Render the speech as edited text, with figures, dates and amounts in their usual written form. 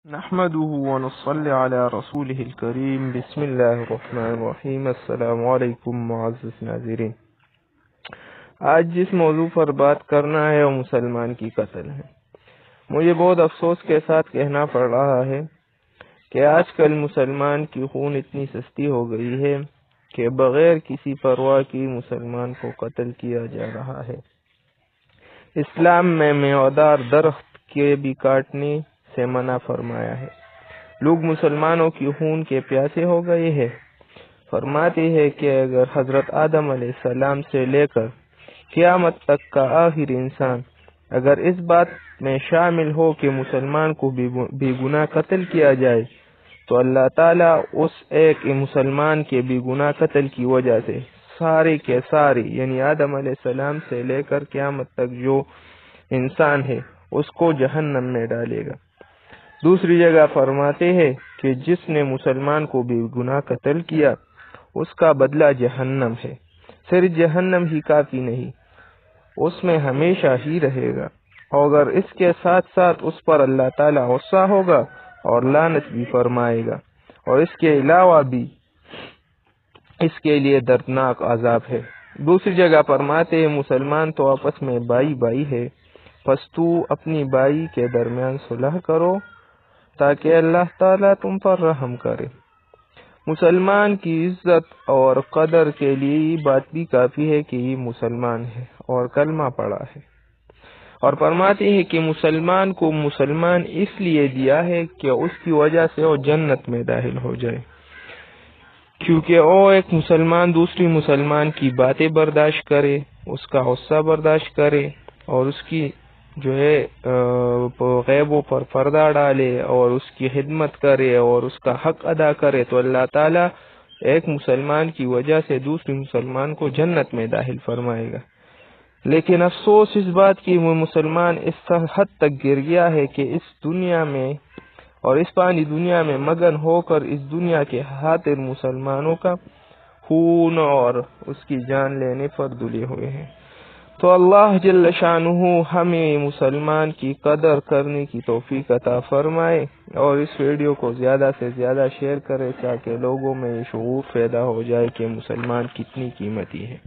نحمده ونصلي على رسوله الكريم بسم الله الرحمن الرحیم۔ السلام علیکم معزز ناظرین، آج جس موضوع پر بات کرنا ہے وہ مسلمان کی قتل ہے۔ مجھے بہت افسوس کے ساتھ کہنا پڑ رہا ہے کہ آج کل مسلمان کی خون اتنی سستی ہو گئی ہے کہ بغیر کسی پرواہ کی مسلمان کو قتل کیا جا رہا ہے۔ اسلام میں میوہدار درخت کے بھی کاٹنے سے منع فرمایا ہے۔ لوگ مسلمانوں کی خون کے پیاسے ہو گئے ہیں۔ فرماتے ہیں کہ اگر حضرت آدم علیہ السلام سے لے کر قیامت تک کا آخر انسان اگر اس بات میں شامل ہو کہ مسلمان کو بے گناہ قتل کیا جائے تو اللہ تعالیٰ اس ایک مسلمان کے بے گناہ قتل کی وجہ سے سارے کے سارے یعنی آدم علیہ السلام سے لے کر قیامت تک جو انسان ہے اس کو جہنم میں ڈالے گا۔ دوسری جگہ فرماتے ہیں کہ جس نے مسلمان کو بے گناہ قتل کیا اس کا بدلہ جہنم ہے۔ صرف جہنم ہی کافی نہیں، اس میں ہمیشہ ہی رہے گا، اور اگر اس کے ساتھ ساتھ اس پر اللہ تعالیٰ غصہ ہوگا اور لعنت بھی فرمائے گا، اور اس کے علاوہ بھی اس کے لیے دردناک عذاب ہے۔ دوسری جگہ فرماتے ہیں مسلمان تو آپس میں بائی بائی ہے، پس تو اپنی بائی کے درمیان صلح کرو تاکہ اللہ تعالیٰ تم پر رحم کرے۔ مسلمان کی عزت اور قدر کے لیے یہ بات بھی کافی ہے کہ یہ مسلمان ہے اور کلمہ پڑھا ہے، اور فرماتے ہیں کہ مسلمان کو مسلمان اس لیے دیا ہے کہ اس کی وجہ سے وہ جنت میں داخل ہو جائے، کیونکہ وہ ایک مسلمان دوسری مسلمان کی باتیں برداشت کرے، اس کا غصہ برداشت کرے، اور اس کی جو ہے غیبوں پر پردہ ڈالے اور اس کی خدمت کرے اور اس کا حق ادا کرے، تو اللہ تعالیٰ ایک مسلمان کی وجہ سے دوسری مسلمان کو جنت میں داخل فرمائے گا۔ لیکن افسوس اس بات کی وہ مسلمان اس حد تک گر گیا ہے کہ اس دنیا میں اور اس فانی دنیا میں مگن ہو کر اس دنیا کے خاطر مسلمانوں کا خون اور اس کی جان لینے پر تلے ہوئے ہیں۔ تو اللہ جل شانہ ہمیں مسلمان کی قدر کرنے کی توفیق عطا فرمائے، اور اس ویڈیو کو زیادہ سے زیادہ شیئر کرے تاکہ لوگوں میں یہ شعور پیدا ہو جائے کہ مسلمان کتنی قیمتی ہے۔